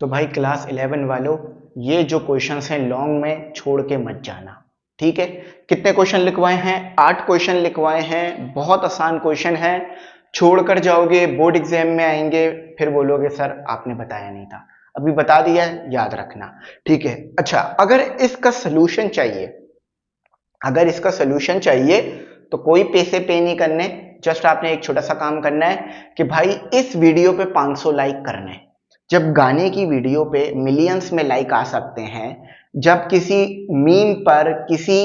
तो भाई क्लास 11 वालों, ये जो क्वेश्चंस हैं लॉन्ग में छोड़ के मत जाना, ठीक है। कितने क्वेश्चन लिखवाए हैं? 8 क्वेश्चन लिखवाए हैं। बहुत आसान क्वेश्चन है, छोड़कर जाओगे बोर्ड एग्जाम में आएंगे फिर बोलोगे सर आपने बताया नहीं था। अभी बता दिया है, याद रखना, ठीक है। अच्छा, अगर इसका सोल्यूशन चाहिए तो कोई पैसे पे नहीं करने, जस्ट आपने एक छोटा सा काम करना है कि भाई इस वीडियो पे 500 लाइक करने। जब गाने की वीडियो पे मिलियंस में लाइक आ सकते हैं, जब किसी मीम पर, किसी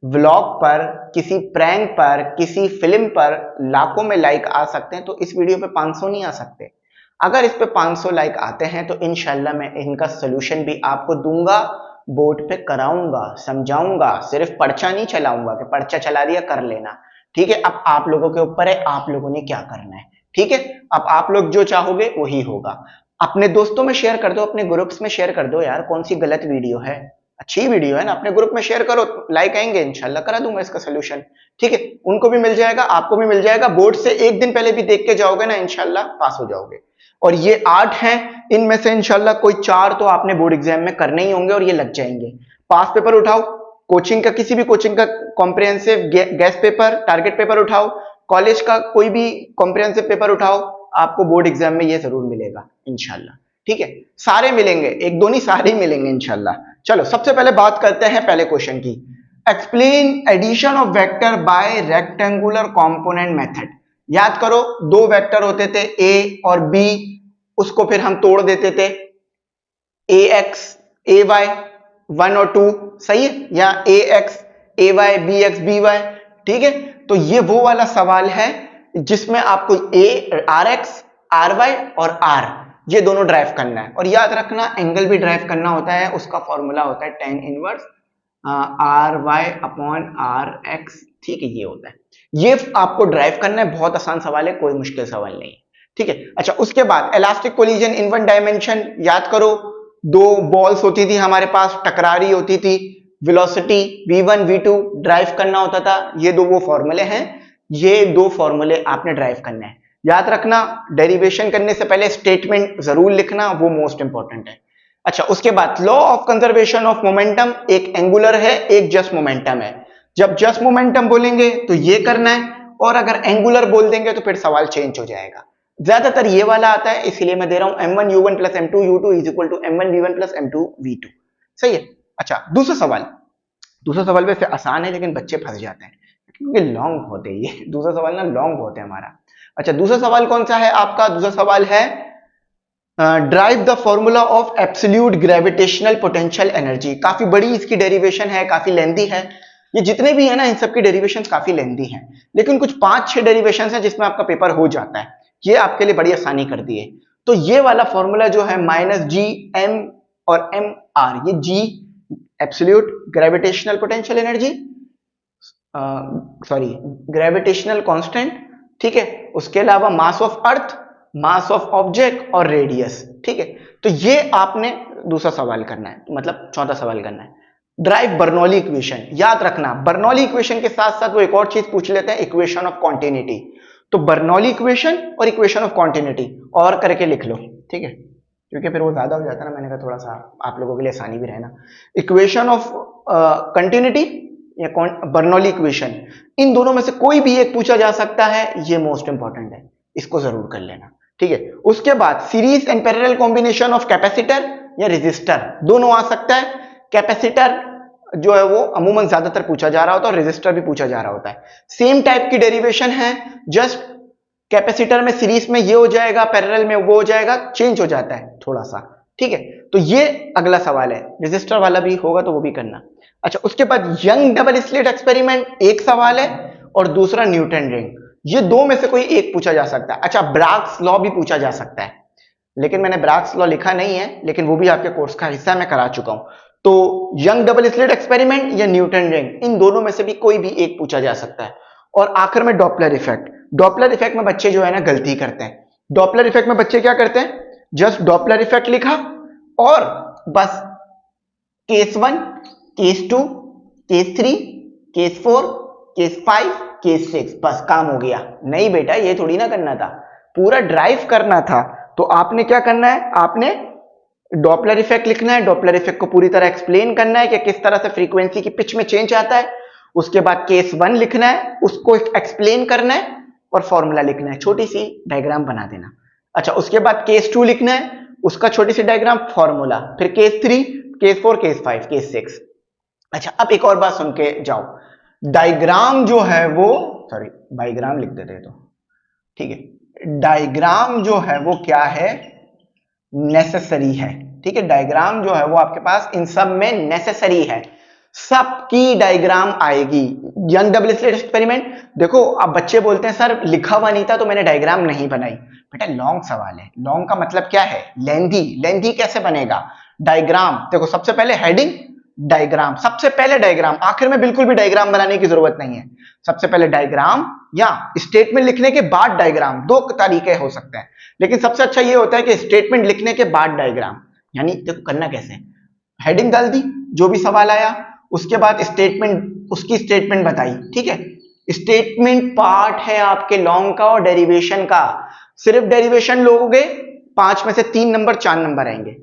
व्लॉग पर, किसी प्रैंक पर, किसी फिल्म पर लाखों में लाइक आ सकते हैं, तो इस वीडियो पे 500 नहीं आ सकते। अगर इस पे 500 लाइक आते हैं तो इंशाल्लाह मैं इनका सोल्यूशन भी आपको दूंगा, बोर्ड पे कराऊंगा, समझाऊंगा, सिर्फ पर्चा नहीं चलाऊंगा कि पर्चा चला दिया कर लेना, ठीक है। अब आप लोगों के ऊपर है, आप लोगों ने क्या करना है, ठीक है। अब आप लोग जो चाहोगे वही होगा। अपने दोस्तों में शेयर कर दो, अपने ग्रुप्स में शेयर कर दो यार, कौन सी गलत वीडियो है, अच्छी वीडियो है ना, अपने ग्रुप में शेयर करो, लाइक आएंगे, इंशाल्लाह करा दूंगा इसका सोल्यूशन, ठीक है। उनको भी मिल जाएगा, आपको भी मिल जाएगा, बोर्ड से एक दिन पहले भी देख के जाओगे ना, इंशाल्लाह पास हो जाओगे। और ये 8 हैं, इनमें से इंशाल्लाह कोई 4 तो आपने बोर्ड एग्जाम में करने ही होंगे और ये लग जाएंगे। पास पेपर उठाओ, कोचिंग का, किसी भी कोचिंग का comprehensive guest paper, target paper उठाओ, कॉलेज का कोई भी कॉम्प्रिहेंसिव पेपर उठाओ, आपको बोर्ड एग्जाम में ये जरूर मिलेगा इंशाल्लाह, ठीक है। सारे मिलेंगे, एक दो नहीं, सारे ही मिलेंगे इंशाल्लाह। चलो सबसे पहले बात करते हैं पहले क्वेश्चन की। Explain addition of vector by rectangular component method. याद करो, दो वेक्टर होते थे ए और बी, उसको फिर हम तोड़ देते थे, ए एक्स ए वाई 1 और 2, सही है, या A x A y B x B y, ठीक है। तो ये वो वाला सवाल है जिसमें आपको A R X R Y और आर ये दोनों ड्राइव करना है। और याद रखना एंगल भी ड्राइव करना होता है, उसका फॉर्मूला होता है tan inverse R Y upon R X, ठीक है, ये होता है। ये आपको ड्राइव करना है, बहुत आसान सवाल है, कोई मुश्किल सवाल नहीं, ठीक है। अच्छा, उसके बाद elastic collision in one dimension, याद करो, दो बॉल्स होती थी हमारे पास, टकरा रही होती थी, वेलोसिटी v1 v2 ड्राइव करना होता था। ये दो वो फॉर्मूले हैं, ये दो फॉर्मूले आपने ड्राइव करने हैं। याद रखना, डेरिवेशन करने से पहले स्टेटमेंट जरूर लिखना, वो मोस्ट इंपॉर्टेंट है। अच्छा, उसके बाद law of conservation of momentum, एक एंगुलर है एक जस्ट मोमेंटम है। जब जस्ट मोमेंटम बोलेंगे तो ये करना है, और अगर एंगुलर बोल देंगे तो फिर सवाल चेंज हो जाएगा। ज्यादातर ये वाला आता है, इसलिए मैं दे रहा हूं m1 u1 plus m2 u2 is equal to m1 v1 plus m2 v2, सही है। अच्छा, दूसरा सवाल वैसे आसान है लेकिन बच्चे फंस जाते हैं क्योंकि लॉन्ग बहुत है, ये दूसरा सवाल ना लॉन्ग बहुत है हमारा। अच्छा, दूसरा सवाल कौन सा है आपका? दूसरा सवाल है drive the formula of absolute gravitational potential energy. काफी बड़ी इसकी डेरिवेशन है, काफी लेंथी है, ये जितने भी है ना इन सबकी डेरिवेशन काफी लेंथी हैं, लेकिन कुछ 5-6 डेरिवेशन हैं जिसमें आपका पेपर हो जाता है, ये आपके लिए बड़ी आसानी कर दी है। तो ये वाला फॉर्मूला जो है माइनस जी एम और एम आर, ये G absolute gravitational potential energy, sorry gravitational constant, ठीक है। उसके अलावा mass of earth, mass of object और रेडियस, ठीक है। तो ये आपने दूसरा सवाल करना है, मतलब चौथा सवाल करना है। ड्राइव बर्नौली इक्वेशन, याद रखना बर्नौली इक्वेशन के साथ साथ वो एक और चीज पूछ लेते हैं, इक्वेशन ऑफ कॉन्टिन्यूटी। तो बर्नौली इक्वेशन और इक्वेशन ऑफ कॉन्टिन्यूटी और करके लिख लो, ठीक है, क्योंकि फिर वो ज्यादा हो जाता है ना, मैंने कहा थोड़ा सा आप लोगों के लिए आसानी भी रहना। इक्वेशन ऑफ कंटिन्यूटी या बर्नौली इक्वेशन, इन दोनों में से कोई भी एक पूछा जा सकता है, ये मोस्ट इंपॉर्टेंट है, इसको जरूर कर लेना, ठीक है। उसके बाद series and parallel combination of capacitor या रेजिस्टर, दोनों आ सकता है। कैपेसिटर जो है वो अमूमन ज्यादातर पूछा जा रहा होता है और रेजिस्टर भी पूछा जा रहा होता है, सेम टाइप की डेरिवेशन है, जस्ट कैपेसिटर में सीरीज में ये हो जाएगा, पैरेलल में वो हो जाएगा, चेंज हो जाता है थोड़ा सा, ठीक है। तो ये अगला सवाल है, रेजिस्टर वाला भी होगा तो वो भी करना। अच्छा, उसके बाद यंग डबल स्लिट एक्सपेरिमेंट एक सवाल है और दूसरा न्यूटन रिंग, ये दो में से कोई एक पूछा जा सकता है। अच्छा, ब्राग्स लॉ भी पूछा जा सकता है, लेकिन मैंने ब्राग्स लॉ लिखा नहीं है, लेकिन वो भी आपके कोर्स का हिस्सा मैं करा चुका हूं। तो यंग डबल स्लिट एक्सपेरिमेंट या न्यूटन रिंग, इन दोनों में से भी कोई भी एक पूछा जा सकता है। और आखिर में डॉपलर इफेक्ट। डॉपलर इफेक्ट में बच्चे जो है ना गलती करते हैं, डॉपलर इफेक्ट में बच्चे क्या करते हैं, जस्ट डॉपलर इफेक्ट लिखा और बस case 1 case 2 case 3 case 4 case 5 case 6, बस काम हो गया। नहीं बेटा, ये थोड़ी ना करना था, पूरा ड्राइव करना था। तो आपने क्या करना है, आपने डॉपलर इफेक्ट लिखना है, डॉपलर इफेक्ट को पूरी तरह एक्सप्लेन करना है कि किस तरह से फ्रीक्वेंसी की पिच में चेंज आता है। उसके बाद केस 1 लिखना है, उसको एक्सप्लेन करना है और फॉर्मूला लिखना है, छोटी सी डायग्राम बना देना। अच्छा, उसके बाद केस 2 लिखना है, उसका छोटी सी डायग्राम, फॉर्मूला, फिर केस 3, केस 4, केस 5, केस 6। अच्छा, अब एक और बात सुन के जाओ। डायग्राम जो है वो, सॉरी बाइग्राम लिख देते हैं तो ठीक है। डायग्राम जो है वो क्या है, नेसेसरी है। ठीक है, डायग्राम जो है वो आपके पास इन सब में नेसेसरी है, सबकी डायग्राम आएगी। यंग डबल स्लिट एक्सपेरिमेंट देखो, अब बच्चे बोलते हैं सर लिखा हुआ नहीं था तो मैंने डायग्राम नहीं बनाई। बेटा लॉन्ग सवाल है, लॉन्ग का मतलब क्या है, लेंथी। लेंथी कैसे बनेगा डायग्राम? देखो सबसे पहले हेडिंग, डायग्राम, सबसे पहले डायग्राम, आखिर में बिल्कुल भी डायग्राम बनाने की जरूरत नहीं है। सबसे पहले डायग्राम या स्टेटमेंट लिखने के बाद डायग्राम, दो तरीके हो सकते हैं, लेकिन सबसे अच्छा ये होता है कि स्टेटमेंट लिखने के बाद डायग्राम। यानी देखो करना कैसे, हेडिंग डाल दी, जो भी सवाल आया, उसके बाद स्टेटमेंट, उसकी स्टेटमेंट बताई। ठीक है, स्टेटमेंट पार्ट है आपके लॉन्ग का और डेरिवेशन का। सिर्फ डेरिवेशन लोगे 5 में से 3 नंबर 4 नंबर आएंगे।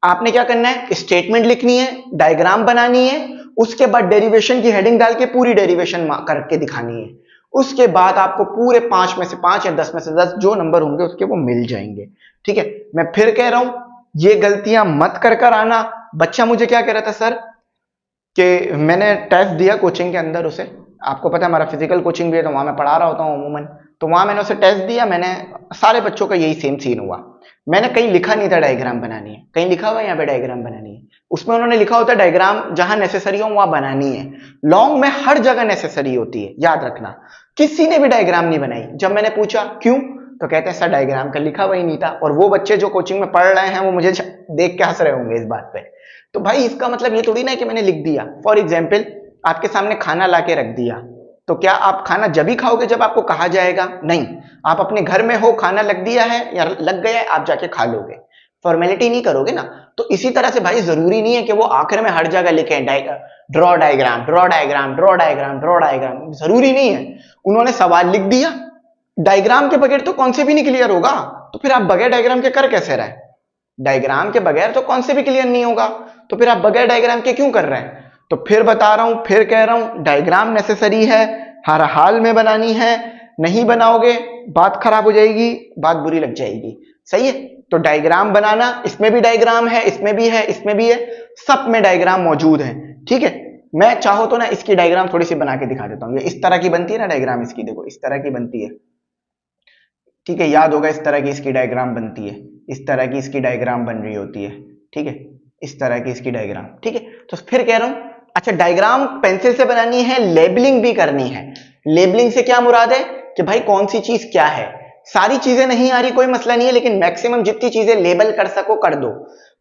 आपने क्या करना है, स्टेटमेंट लिखनी है, डायग्राम बनानी है, उसके बाद डेरिवेशन की हेडिंग डाल के पूरी डेरिवेशन करके दिखानी है। उसके बाद आपको पूरे 5 में से 5 या 10 में से 10 जो नंबर होंगे उसके वो मिल जाएंगे। ठीक है, मैं फिर कह रहा हूं ये गलतियां मत कर आना। बच्चा मुझे क्या कह रहा था सर कि मैंने टेस्ट दिया कोचिंग के अंदर उसे, आपको पता है हमारा फिजिकल कोचिंग भी है तो वहां मैं पढ़ा रहा होता हूँ अमूमन, तो वहां मैंने उसे टेस्ट दिया, मैंने सारे बच्चों का यही सेम सीन हुआ। मैंने कहीं लिखा नहीं था डायग्राम बनानी है, कहीं लिखा हुआ यहाँ पे डायग्राम बनानी है, उसमें उन्होंने लिखा होता है डायग्राम जहां नेसेसरी हो वहां बनानी है। लॉन्ग में हर जगह नेसेसरी होती है, याद रखना। किसी ने भी डायग्राम नहीं बनाई। जब मैंने पूछा क्यों, तो कहते हैं सर डायग्राम का लिखा हुआ ही नहीं था। और वो बच्चे जो कोचिंग में पढ़ रहे हैं वो मुझे देख के हंस रहे होंगे इस बात पे। तो भाई इसका मतलब ये थोड़ी ना है कि मैंने लिख दिया। फॉर एग्जाम्पल आपके सामने खाना लाके रख दिया, तो क्या आप खाना जब ही खाओगे जब आपको कहा जाएगा? नहीं, आप अपने घर में हो, खाना लग दिया है या लग गया है, आप जाके खा लोगे, फॉर्मेलिटी नहीं करोगे ना। तो इसी तरह से भाई जरूरी नहीं है कि वो आखिर में हर जगह लिखे draw diagram, draw diagram, draw diagram, draw diagram, जरूरी नहीं है। उन्होंने सवाल लिख दिया, डायग्राम के बगैर तो कौन से भी नहीं क्लियर होगा, तो फिर आप बगैर डायग्राम के कर कैसे रहे? डायग्राम के बगैर तो कौन से भी क्लियर नहीं होगा, तो फिर आप बगैर डायग्राम के क्यों कर रहे हैं? तो फिर बता रहा हूं, फिर कह रहा हूं, डायग्राम नेसेसरी है, हर हाल में बनानी है। नहीं बनाओगे बात खराब हो जाएगी, बात बुरी लग जाएगी। सही है, तो डायग्राम बनाना, इसमें भी डायग्राम है, इसमें भी है, इसमें भी है, सब में डायग्राम मौजूद है। ठीक है, मैं चाहो तो ना इसकी डायग्राम थोड़ी सी बना के दिखा देता हूं। ये इस तरह की बनती है ना डायग्राम, इसकी देखो इस तरह की बनती है। ठीक है, याद होगा इस तरह की इसकी डायग्राम बनती है, इस तरह की इसकी डायग्राम बन रही होती है। ठीक है, इस तरह की इसकी डायग्राम। ठीक है, तो फिर कह रहा हूं, अच्छा डायग्राम पेंसिल से बनानी है, लेबलिंग भी करनी है। लेबलिंग से क्या मुराद है कि भाई कौन सी चीज क्या है। सारी चीजें नहीं आ रही कोई मसला नहीं है, लेकिन मैक्सिमम जितनी चीजें लेबल कर सको कर दो।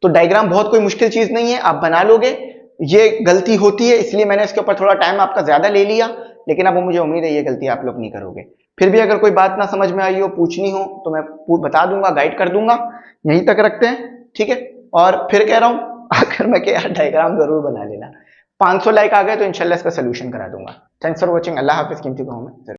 तो डायग्राम बहुत कोई मुश्किल चीज नहीं है, आप बना लोगे। ये गलती होती है इसलिए मैंने इसके ऊपर थोड़ा टाइम आपका ज्यादा ले लिया, लेकिन अब मुझे उम्मीद है ये गलती आप लोग नहीं करोगे। फिर भी अगर कोई बात ना समझ में आई हो, पूछनी हो, तो मैं बता दूंगा, गाइड कर दूंगा। यहीं तक रखते हैं, ठीक है। और फिर कह रहा हूं आखिर में कि यार डायग्राम जरूर बना लेना। 500 लाइक आ गए तो इंशाल्लाह इसका सोल्यूशन करा दूंगा। Thanks for watching. अल्लाह हाफिज। कीमती दुआओं में